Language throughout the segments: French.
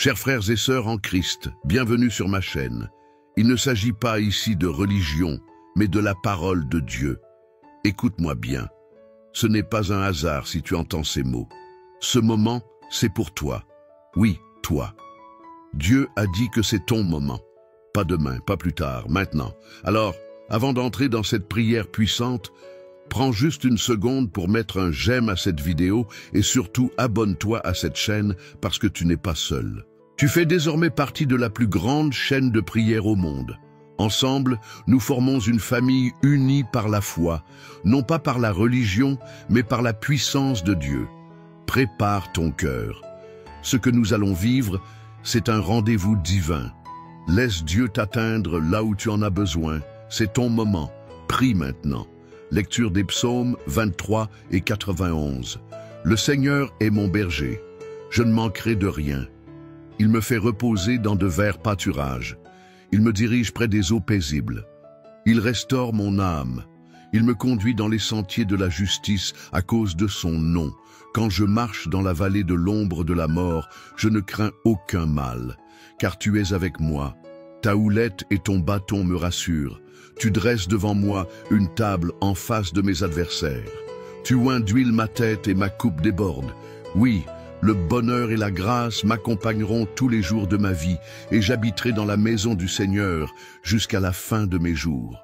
Chers frères et sœurs en Christ, bienvenue sur ma chaîne. Il ne s'agit pas ici de religion, mais de la parole de Dieu. Écoute-moi bien. Ce n'est pas un hasard si tu entends ces mots. Ce moment, c'est pour toi. Oui, toi. Dieu a dit que c'est ton moment. Pas demain, pas plus tard, maintenant. Alors, avant d'entrer dans cette prière puissante, prends juste une seconde pour mettre un j'aime à cette vidéo et surtout abonne-toi à cette chaîne parce que tu n'es pas seul. Tu fais désormais partie de la plus grande chaîne de prière au monde. Ensemble, nous formons une famille unie par la foi, non pas par la religion, mais par la puissance de Dieu. Prépare ton cœur. Ce que nous allons vivre, c'est un rendez-vous divin. Laisse Dieu t'atteindre là où tu en as besoin. C'est ton moment. Prie maintenant. Lecture des psaumes 23 et 91. Le Seigneur est mon berger. Je ne manquerai de rien. Il me fait reposer dans de verts pâturages. Il me dirige près des eaux paisibles. Il restaure mon âme. Il me conduit dans les sentiers de la justice à cause de son nom. Quand je marche dans la vallée de l'ombre de la mort, je ne crains aucun mal, car tu es avec moi. Ta houlette et ton bâton me rassurent. Tu dresses devant moi une table en face de mes adversaires. Tu oins d'huile ma tête et ma coupe déborde. Oui, le bonheur et la grâce m'accompagneront tous les jours de ma vie, et j'habiterai dans la maison du Seigneur jusqu'à la fin de mes jours.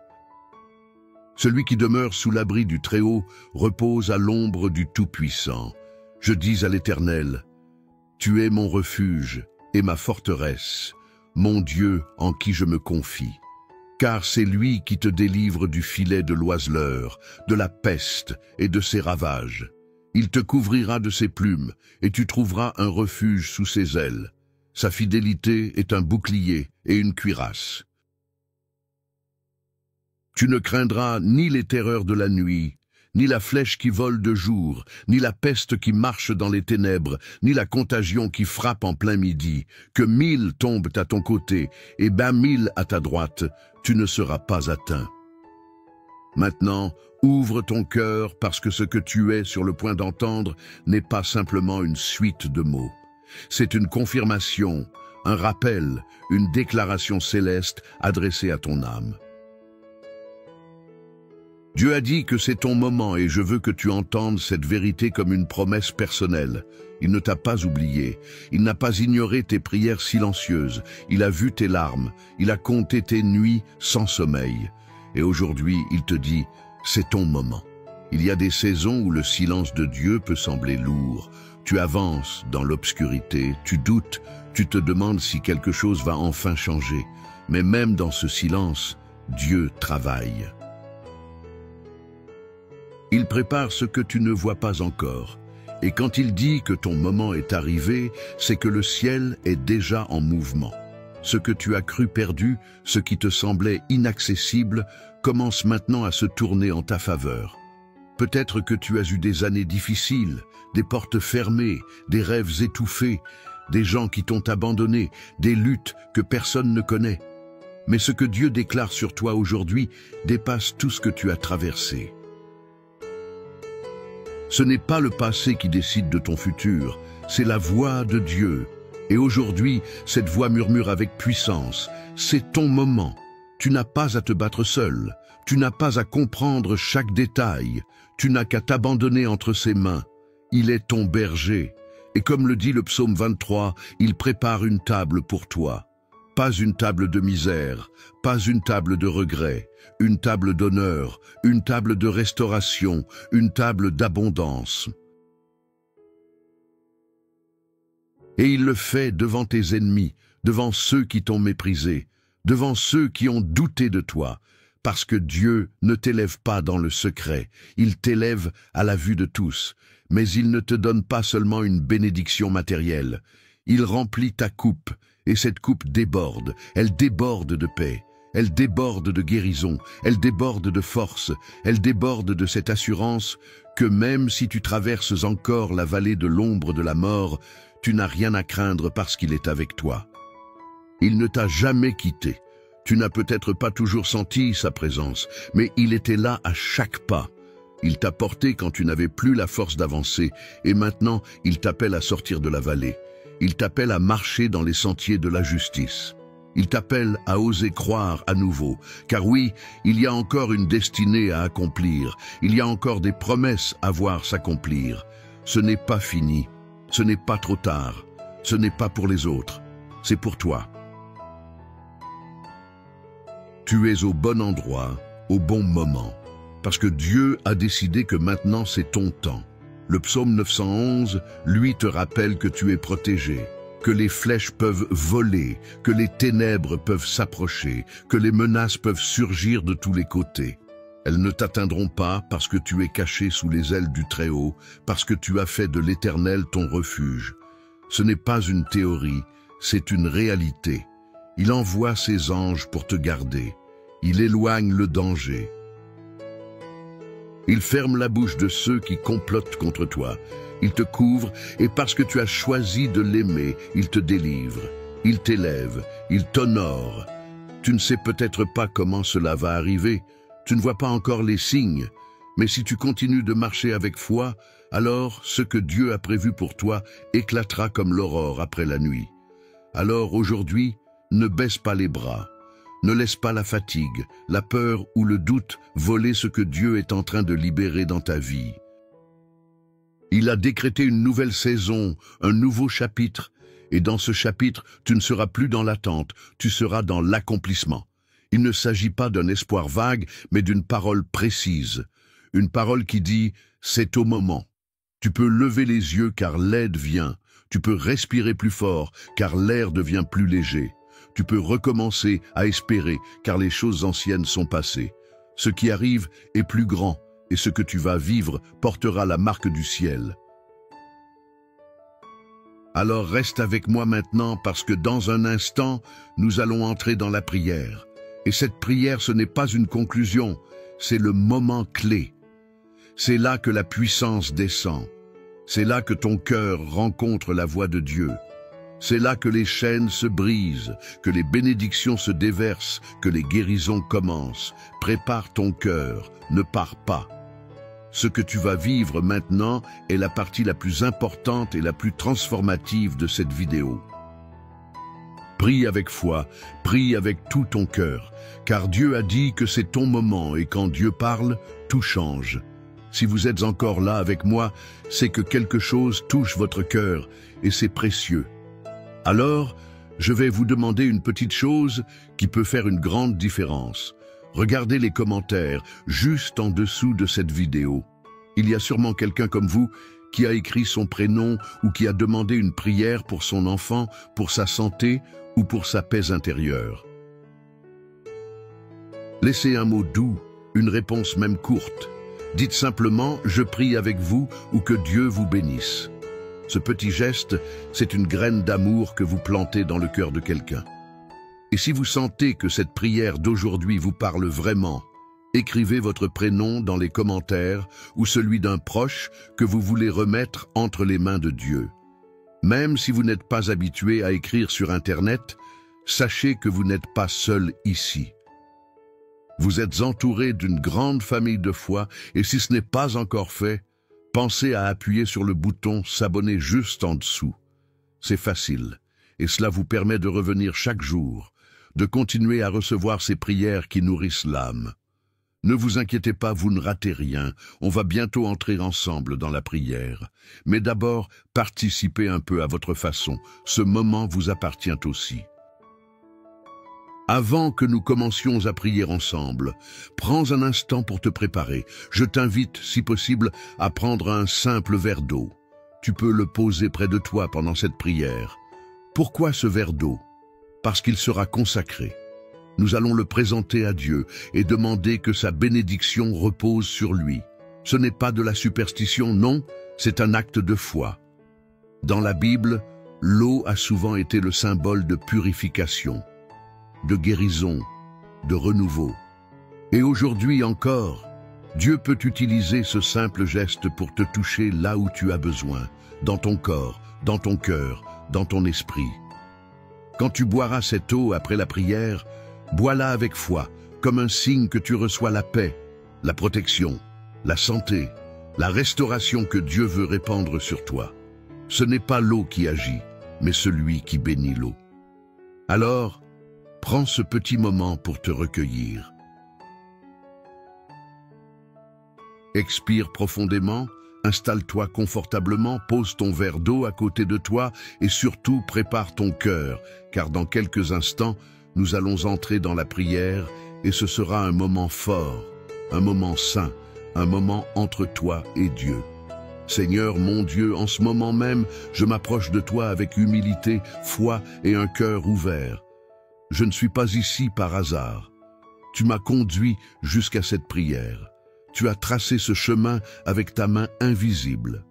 Celui qui demeure sous l'abri du Très-Haut repose à l'ombre du Tout-Puissant. Je dis à l'Éternel, « Tu es mon refuge et ma forteresse, mon Dieu en qui je me confie. » Car c'est lui qui te délivre du filet de l'oiseleur, de la peste et de ses ravages. Il te couvrira de ses plumes, et tu trouveras un refuge sous ses ailes. Sa fidélité est un bouclier et une cuirasse. Tu ne craindras ni les terreurs de la nuit, ni la flèche qui vole de jour, ni la peste qui marche dans les ténèbres, ni la contagion qui frappe en plein midi. Que 1000 tombent à ton côté et 20 000 à ta droite, tu ne seras pas atteint. Maintenant, ouvre ton cœur parce que ce que tu es sur le point d'entendre n'est pas simplement une suite de mots. C'est une confirmation, un rappel, une déclaration céleste adressée à ton âme. Dieu a dit que c'est ton moment et je veux que tu entendes cette vérité comme une promesse personnelle. Il ne t'a pas oublié, il n'a pas ignoré tes prières silencieuses, il a vu tes larmes, il a compté tes nuits sans sommeil. Et aujourd'hui, il te dit, c'est ton moment. Il y a des saisons où le silence de Dieu peut sembler lourd. Tu avances dans l'obscurité, tu doutes, tu te demandes si quelque chose va enfin changer. Mais même dans ce silence, Dieu travaille. Il prépare ce que tu ne vois pas encore. Et quand il dit que ton moment est arrivé, c'est que le ciel est déjà en mouvement. Ce que tu as cru perdu, ce qui te semblait inaccessible, commence maintenant à se tourner en ta faveur. Peut-être que tu as eu des années difficiles, des portes fermées, des rêves étouffés, des gens qui t'ont abandonné, des luttes que personne ne connaît. Mais ce que Dieu déclare sur toi aujourd'hui dépasse tout ce que tu as traversé. Ce n'est pas le passé qui décide de ton futur, c'est la voix de Dieu. Et aujourd'hui, cette voix murmure avec puissance. C'est ton moment. Tu n'as pas à te battre seul. Tu n'as pas à comprendre chaque détail. Tu n'as qu'à t'abandonner entre ses mains. Il est ton berger. Et comme le dit le psaume 23, il prépare une table pour toi. Pas une table de misère, pas une table de regret, une table d'honneur, une table de restauration, une table d'abondance. Et il le fait devant tes ennemis, devant ceux qui t'ont méprisé, devant ceux qui ont douté de toi, parce que Dieu ne t'élève pas dans le secret, il t'élève à la vue de tous, mais il ne te donne pas seulement une bénédiction matérielle, il remplit ta coupe, et cette coupe déborde, elle déborde de paix, elle déborde de guérison, elle déborde de force, elle déborde de cette assurance que même si tu traverses encore la vallée de l'ombre de la mort, tu n'as rien à craindre parce qu'il est avec toi. Il ne t'a jamais quitté. Tu n'as peut-être pas toujours senti sa présence, mais il était là à chaque pas. Il t'a porté quand tu n'avais plus la force d'avancer, et maintenant il t'appelle à sortir de la vallée. Il t'appelle à marcher dans les sentiers de la justice. Il t'appelle à oser croire à nouveau, car oui, il y a encore une destinée à accomplir, il y a encore des promesses à voir s'accomplir. Ce n'est pas fini, ce n'est pas trop tard, ce n'est pas pour les autres, c'est pour toi. Tu es au bon endroit, au bon moment, parce que Dieu a décidé que maintenant c'est ton temps. Le psaume 911, lui, te rappelle que tu es protégé, que les flèches peuvent voler, que les ténèbres peuvent s'approcher, que les menaces peuvent surgir de tous les côtés. Elles ne t'atteindront pas parce que tu es caché sous les ailes du Très-Haut, parce que tu as fait de l'Éternel ton refuge. Ce n'est pas une théorie, c'est une réalité. Il envoie ses anges pour te garder. Il éloigne le danger. Il ferme la bouche de ceux qui complotent contre toi. Il te couvre et parce que tu as choisi de l'aimer, il te délivre. Il t'élève, il t'honore. Tu ne sais peut-être pas comment cela va arriver. Tu ne vois pas encore les signes. Mais si tu continues de marcher avec foi, alors ce que Dieu a prévu pour toi éclatera comme l'aurore après la nuit. Alors aujourd'hui, ne baisse pas les bras. Ne laisse pas la fatigue, la peur ou le doute voler ce que Dieu est en train de libérer dans ta vie. Il a décrété une nouvelle saison, un nouveau chapitre, et dans ce chapitre, tu ne seras plus dans l'attente, tu seras dans l'accomplissement. Il ne s'agit pas d'un espoir vague, mais d'une parole précise. Une parole qui dit « c'est au moment ». Tu peux lever les yeux car l'aide vient. Tu peux respirer plus fort car l'air devient plus léger. Tu peux recommencer à espérer car les choses anciennes sont passées. Ce qui arrive est plus grand et ce que tu vas vivre portera la marque du ciel. Alors reste avec moi maintenant parce que dans un instant, nous allons entrer dans la prière. Et cette prière, ce n'est pas une conclusion, c'est le moment clé. C'est là que la puissance descend. C'est là que ton cœur rencontre la voix de Dieu. C'est là que les chaînes se brisent, que les bénédictions se déversent, que les guérisons commencent. Prépare ton cœur, ne pars pas. Ce que tu vas vivre maintenant est la partie la plus importante et la plus transformative de cette vidéo. Prie avec foi, prie avec tout ton cœur, car Dieu a dit que c'est ton moment et quand Dieu parle, tout change. Si vous êtes encore là avec moi, c'est que quelque chose touche votre cœur et c'est précieux. Alors, je vais vous demander une petite chose qui peut faire une grande différence. Regardez les commentaires juste en dessous de cette vidéo. Il y a sûrement quelqu'un comme vous qui a écrit son prénom ou qui a demandé une prière pour son enfant, pour sa santé ou pour sa paix intérieure. Laissez un mot doux, une réponse même courte. Dites simplement « Je prie avec vous » ou que Dieu vous bénisse. Ce petit geste, c'est une graine d'amour que vous plantez dans le cœur de quelqu'un. Et si vous sentez que cette prière d'aujourd'hui vous parle vraiment, écrivez votre prénom dans les commentaires ou celui d'un proche que vous voulez remettre entre les mains de Dieu. Même si vous n'êtes pas habitué à écrire sur Internet, sachez que vous n'êtes pas seul ici. Vous êtes entouré d'une grande famille de foi et si ce n'est pas encore fait, pensez à appuyer sur le bouton « S'abonner » juste en dessous. C'est facile, et cela vous permet de revenir chaque jour, de continuer à recevoir ces prières qui nourrissent l'âme. Ne vous inquiétez pas, vous ne ratez rien, on va bientôt entrer ensemble dans la prière. Mais d'abord, participez un peu à votre façon, ce moment vous appartient aussi. Avant que nous commencions à prier ensemble, prends un instant pour te préparer. Je t'invite, si possible, à prendre un simple verre d'eau. Tu peux le poser près de toi pendant cette prière. Pourquoi ce verre d'eau? Parce qu'il sera consacré. Nous allons le présenter à Dieu et demander que sa bénédiction repose sur lui. Ce n'est pas de la superstition, non, c'est un acte de foi. Dans la Bible, l'eau a souvent été le symbole de purification, de guérison, de renouveau. Et aujourd'hui encore, Dieu peut utiliser ce simple geste pour te toucher là où tu as besoin, dans ton corps, dans ton cœur, dans ton esprit. Quand tu boiras cette eau après la prière, bois-la avec foi, comme un signe que tu reçois la paix, la protection, la santé, la restauration que Dieu veut répandre sur toi. Ce n'est pas l'eau qui agit, mais celui qui bénit l'eau. Alors, prends ce petit moment pour te recueillir. Expire profondément, installe-toi confortablement, pose ton verre d'eau à côté de toi et surtout prépare ton cœur, car dans quelques instants, nous allons entrer dans la prière et ce sera un moment fort, un moment saint, un moment entre toi et Dieu. Seigneur mon Dieu, en ce moment même, je m'approche de toi avec humilité, foi et un cœur ouvert. Je ne suis pas ici par hasard. Tu m'as conduit jusqu'à cette prière. Tu as tracé ce chemin avec ta main invisible.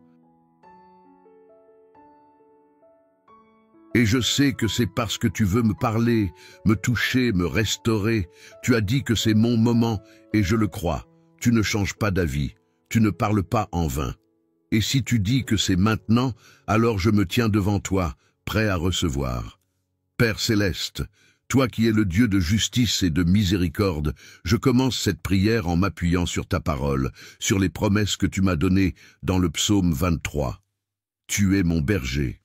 Et je sais que c'est parce que tu veux me parler, me toucher, me restaurer. Tu as dit que c'est mon moment, et je le crois. Tu ne changes pas d'avis, tu ne parles pas en vain. Et si tu dis que c'est maintenant, alors je me tiens devant toi, prêt à recevoir. Père céleste, toi qui es le Dieu de justice et de miséricorde, je commence cette prière en m'appuyant sur ta parole, sur les promesses que tu m'as données dans le psaume 23. Tu es mon berger.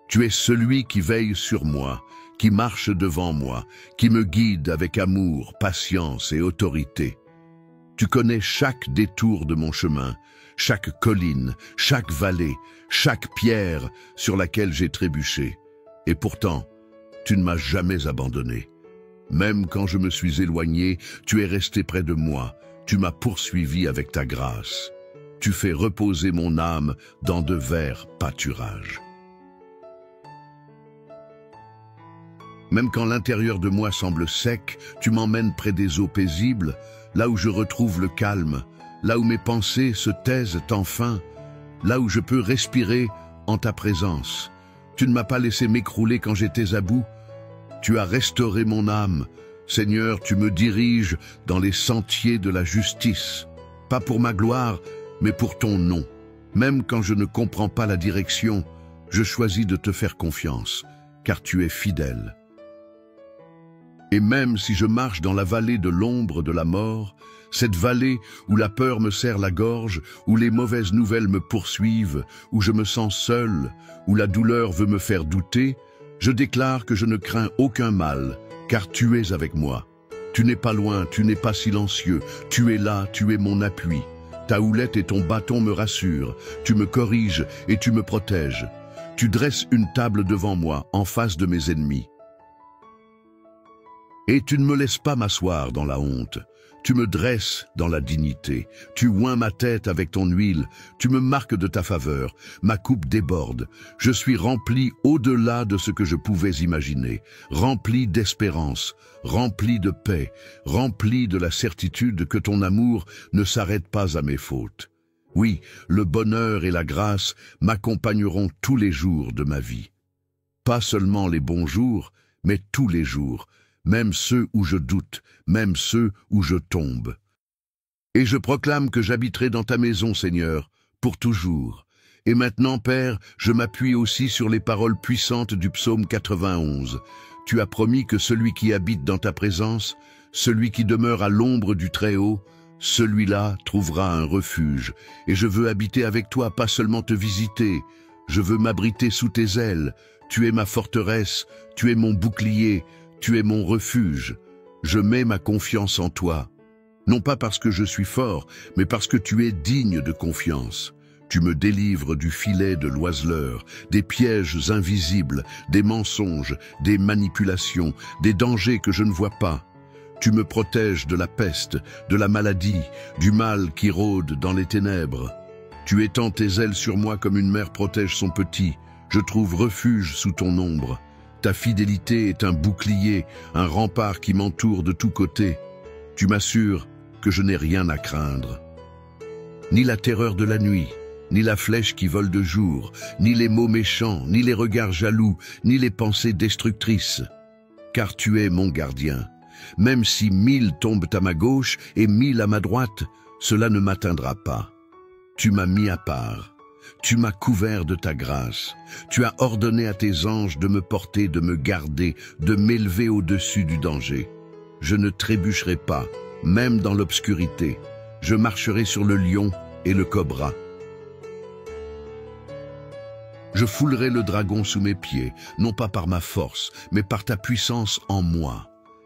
Tu es celui qui veille sur moi, qui marche devant moi, qui me guide avec amour, patience et autorité. Tu connais chaque détour de mon chemin, chaque colline, chaque vallée, chaque pierre sur laquelle j'ai trébuché. Et pourtant, tu ne m'as jamais abandonné. Même quand je me suis éloigné, tu es resté près de moi. Tu m'as poursuivi avec ta grâce. Tu fais reposer mon âme dans de verts pâturages. Même quand l'intérieur de moi semble sec, tu m'emmènes près des eaux paisibles, là où je retrouve le calme, là où mes pensées se taisent enfin, là où je peux respirer en ta présence. Tu ne m'as pas laissé m'écrouler quand j'étais à bout. Tu as restauré mon âme. Seigneur, tu me diriges dans les sentiers de la justice. Pas pour ma gloire, mais pour ton nom. Même quand je ne comprends pas la direction, je choisis de te faire confiance, car tu es fidèle. Et même si je marche dans la vallée de l'ombre de la mort, cette vallée où la peur me serre la gorge, où les mauvaises nouvelles me poursuivent, où je me sens seul, où la douleur veut me faire douter, je déclare que je ne crains aucun mal, car tu es avec moi. Tu n'es pas loin, tu n'es pas silencieux, tu es là, tu es mon appui. Ta houlette et ton bâton me rassurent, tu me corriges et tu me protèges. Tu dresses une table devant moi, en face de mes ennemis. Et tu ne me laisses pas m'asseoir dans la honte. Tu me dresses dans la dignité, tu oins ma tête avec ton huile, tu me marques de ta faveur, ma coupe déborde, je suis rempli au-delà de ce que je pouvais imaginer, rempli d'espérance, rempli de paix, rempli de la certitude que ton amour ne s'arrête pas à mes fautes. Oui, le bonheur et la grâce m'accompagneront tous les jours de ma vie. Pas seulement les bons jours, mais tous les jours, même ceux où je doute, même ceux où je tombe. Et je proclame que j'habiterai dans ta maison, Seigneur, pour toujours. Et maintenant, Père, je m'appuie aussi sur les paroles puissantes du psaume 91. Tu as promis que celui qui habite dans ta présence, celui qui demeure à l'ombre du Très-Haut, celui-là trouvera un refuge. Et je veux habiter avec toi, pas seulement te visiter. Je veux m'abriter sous tes ailes. Tu es ma forteresse, tu es mon bouclier, tu es mon refuge. Je mets ma confiance en toi. Non pas parce que je suis fort, mais parce que tu es digne de confiance. Tu me délivres du filet de l'oiseleur, des pièges invisibles, des mensonges, des manipulations, des dangers que je ne vois pas. Tu me protèges de la peste, de la maladie, du mal qui rôde dans les ténèbres. Tu étends tes ailes sur moi comme une mère protège son petit. Je trouve refuge sous ton ombre. Ta fidélité est un bouclier, un rempart qui m'entoure de tous côtés. Tu m'assures que je n'ai rien à craindre. Ni la terreur de la nuit, ni la flèche qui vole de jour, ni les mots méchants, ni les regards jaloux, ni les pensées destructrices. Car tu es mon gardien. Même si 1000 tombent à ma gauche et 1000 à ma droite, cela ne m'atteindra pas. Tu m'as mis à part. Tu m'as couvert de ta grâce. Tu as ordonné à tes anges de me porter, de me garder, de m'élever au-dessus du danger. Je ne trébucherai pas, même dans l'obscurité. Je marcherai sur le lion et le cobra. Je foulerai le dragon sous mes pieds, non pas par ma force, mais par ta puissance en moi.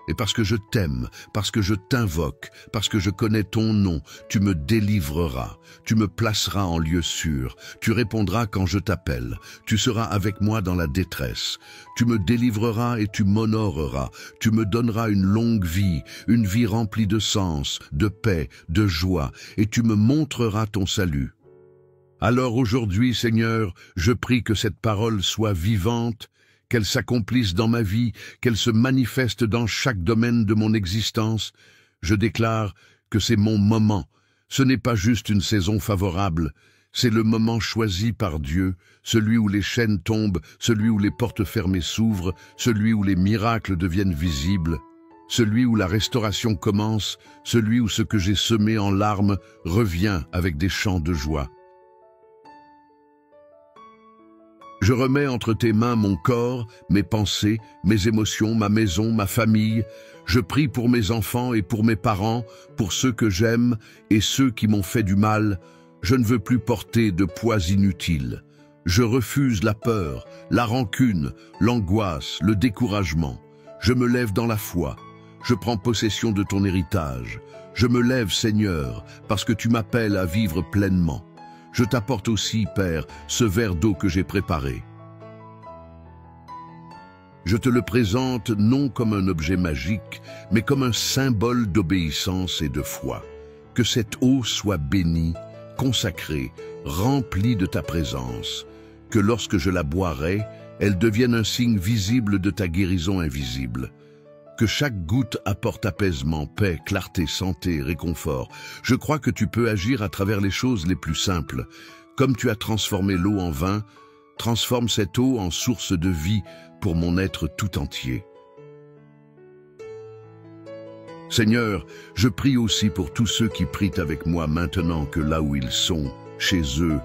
Et parce que je t'aime, parce que je t'invoque, parce que je connais ton nom, tu me délivreras, tu me placeras en lieu sûr, tu répondras quand je t'appelle, tu seras avec moi dans la détresse, tu me délivreras et tu m'honoreras, tu me donneras une longue vie, une vie remplie de sens, de paix, de joie, et tu me montreras ton salut. Alors aujourd'hui, Seigneur, je prie que cette parole soit vivante, qu'elle s'accomplisse dans ma vie, qu'elle se manifeste dans chaque domaine de mon existence. Je déclare que c'est mon moment. Ce n'est pas juste une saison favorable, c'est le moment choisi par Dieu, celui où les chaînes tombent, celui où les portes fermées s'ouvrent, celui où les miracles deviennent visibles, celui où la restauration commence, celui où ce que j'ai semé en larmes revient avec des chants de joie. Je remets entre tes mains mon corps, mes pensées, mes émotions, ma maison, ma famille. Je prie pour mes enfants et pour mes parents, pour ceux que j'aime et ceux qui m'ont fait du mal. Je ne veux plus porter de poids inutiles. Je refuse la peur, la rancune, l'angoisse, le découragement. Je me lève dans la foi. Je prends possession de ton héritage. Je me lève, Seigneur, parce que tu m'appelles à vivre pleinement. Je t'apporte aussi, Père, ce verre d'eau que j'ai préparé. Je te le présente non comme un objet magique, mais comme un symbole d'obéissance et de foi. Que cette eau soit bénie, consacrée, remplie de ta présence. Que lorsque je la boirai, elle devienne un signe visible de ta guérison invisible. Que chaque goutte apporte apaisement, paix, clarté, santé, réconfort. Je crois que tu peux agir à travers les choses les plus simples. Comme tu as transformé l'eau en vin, transforme cette eau en source de vie pour mon être tout entier. Seigneur, je prie aussi pour tous ceux qui prient avec moi maintenant que là où ils sont, chez eux,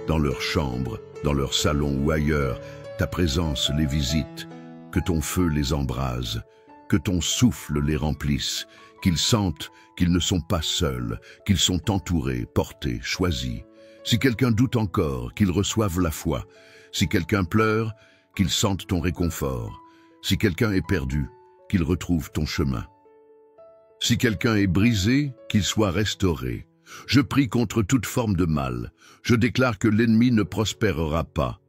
dans leur chambre, dans leur salon ou ailleurs, ta présence les visite, que ton feu les embrase. Que ton souffle les remplisse, qu'ils sentent qu'ils ne sont pas seuls, qu'ils sont entourés, portés, choisis. Si quelqu'un doute encore, qu'il reçoive la foi. Si quelqu'un pleure, qu'il sente ton réconfort. Si quelqu'un est perdu, qu'il retrouve ton chemin. Si quelqu'un est brisé, qu'il soit restauré. Je prie contre toute forme de mal. Je déclare que l'ennemi ne prospérera pas.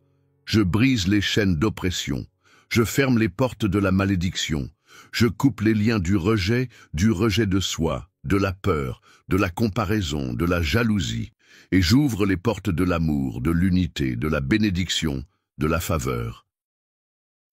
Je brise les chaînes d'oppression. Je ferme les portes de la malédiction. Je coupe les liens du rejet de soi, de la peur, de la comparaison, de la jalousie, et j'ouvre les portes de l'amour, de l'unité, de la bénédiction, de la faveur.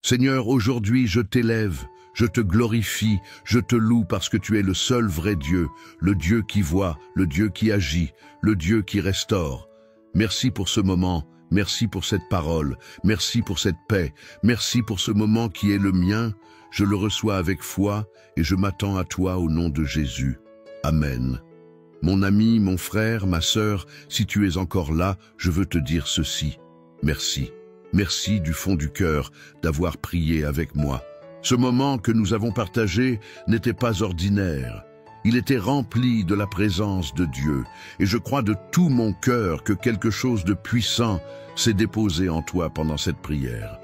Seigneur, aujourd'hui je t'élève, je te glorifie, je te loue parce que tu es le seul vrai Dieu, le Dieu qui voit, le Dieu qui agit, le Dieu qui restaure. Merci pour ce moment. Merci pour cette parole, merci pour cette paix, merci pour ce moment qui est le mien. Je le reçois avec foi et je m'attends à toi au nom de Jésus. Amen. Mon ami, mon frère, ma sœur, si tu es encore là, je veux te dire ceci. Merci. Merci du fond du cœur d'avoir prié avec moi. Ce moment que nous avons partagé n'était pas ordinaire. Il était rempli de la présence de Dieu, et je crois de tout mon cœur que quelque chose de puissant s'est déposé en toi pendant cette prière.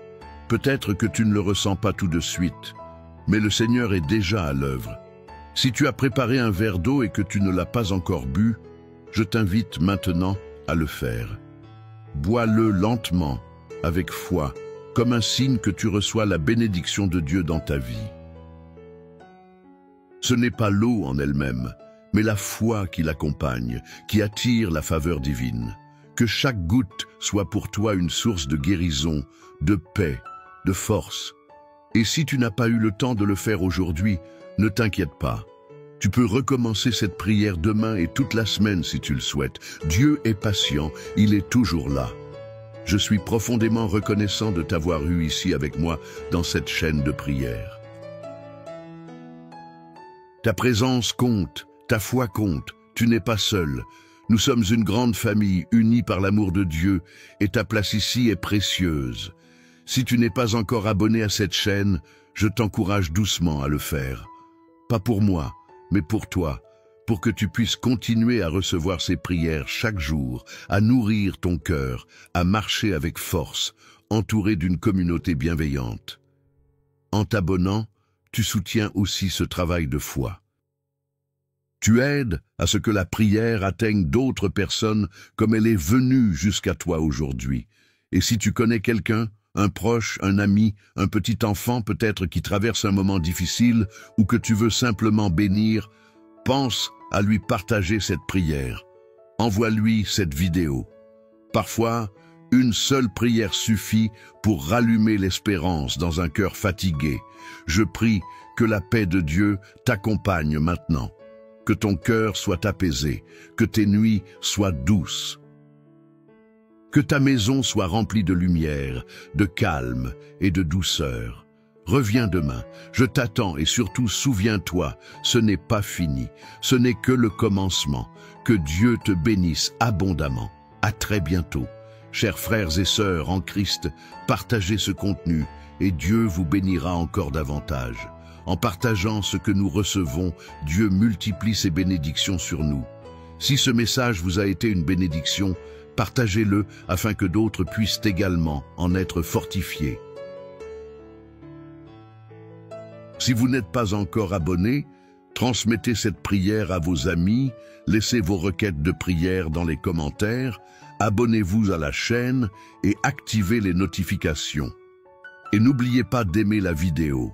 Peut-être que tu ne le ressens pas tout de suite, mais le Seigneur est déjà à l'œuvre. Si tu as préparé un verre d'eau et que tu ne l'as pas encore bu, je t'invite maintenant à le faire. Bois-le lentement, avec foi, comme un signe que tu reçois la bénédiction de Dieu dans ta vie. Ce n'est pas l'eau en elle-même, mais la foi qui l'accompagne, qui attire la faveur divine. Que chaque goutte soit pour toi une source de guérison, de paix, de force. Et si tu n'as pas eu le temps de le faire aujourd'hui, ne t'inquiète pas. Tu peux recommencer cette prière demain et toute la semaine si tu le souhaites. Dieu est patient, il est toujours là. Je suis profondément reconnaissant de t'avoir eu ici avec moi dans cette chaîne de prière. Ta présence compte, ta foi compte, tu n'es pas seul. Nous sommes une grande famille unie par l'amour de Dieu et ta place ici est précieuse. Si tu n'es pas encore abonné à cette chaîne, je t'encourage doucement à le faire. Pas pour moi, mais pour toi, pour que tu puisses continuer à recevoir ces prières chaque jour, à nourrir ton cœur, à marcher avec force, entouré d'une communauté bienveillante. En t'abonnant, tu soutiens aussi ce travail de foi. Tu aides à ce que la prière atteigne d'autres personnes comme elle est venue jusqu'à toi aujourd'hui. Et si tu connais quelqu'un, un proche, un ami, un petit enfant peut-être qui traverse un moment difficile ou que tu veux simplement bénir, pense à lui partager cette prière. Envoie-lui cette vidéo. Parfois, une seule prière suffit pour rallumer l'espérance dans un cœur fatigué. Je prie que la paix de Dieu t'accompagne maintenant. Que ton cœur soit apaisé, que tes nuits soient douces. Que ta maison soit remplie de lumière, de calme et de douceur. Reviens demain, je t'attends et surtout souviens-toi, ce n'est pas fini, ce n'est que le commencement. Que Dieu te bénisse abondamment. À très bientôt. Chers frères et sœurs en Christ, partagez ce contenu et Dieu vous bénira encore davantage. En partageant ce que nous recevons, Dieu multiplie ses bénédictions sur nous. Si ce message vous a été une bénédiction, partagez-le afin que d'autres puissent également en être fortifiés. Si vous n'êtes pas encore abonné, transmettez cette prière à vos amis, laissez vos requêtes de prière dans les commentaires, abonnez-vous à la chaîne et activez les notifications. Et n'oubliez pas d'aimer la vidéo.